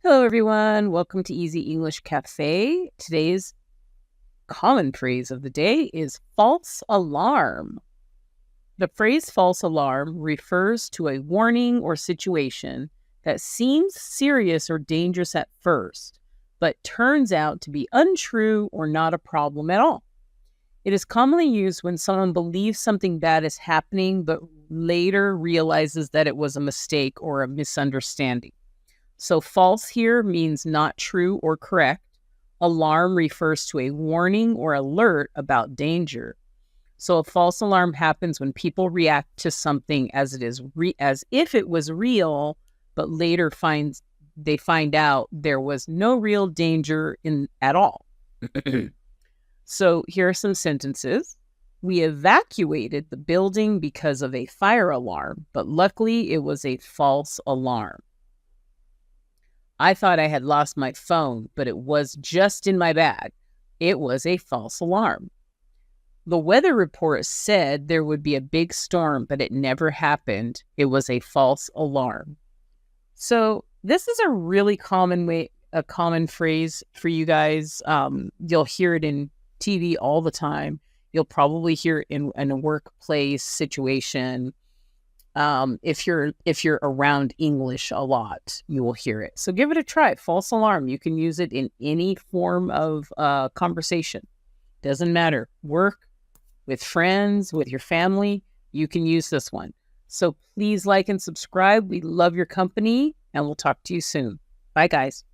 Hello, everyone. Welcome to Easy English Cafe. Today's common phrase of the day is false alarm. The phrase false alarm refers to a warning or situation that seems serious or dangerous at first, but turns out to be untrue or not a problem at all. It is commonly used when someone believes something bad is happening, but later realizes that it was a mistake or a misunderstanding. So false here means not true or correct. Alarm refers to a warning or alert about danger. So a false alarm happens when people react to something as as if it was real, but later they find out there was no real danger in at all. So here are some sentences. We evacuated the building because of a fire alarm, but luckily it was a false alarm. I thought I had lost my phone, but it was just in my bag. It was a false alarm. The weather report said there would be a big storm, but it never happened. It was a false alarm. So this is a really a common phrase for you guys. You'll hear it in TV all the time. You'll probably hear it in a workplace situation. If you're around English a lot, you will hear it. So give it a try. False alarm. You can use it in any form of conversation. Doesn't matter. Work, with friends, with your family. You can use this one. So please like and subscribe. We love your company, and we'll talk to you soon. Bye, guys.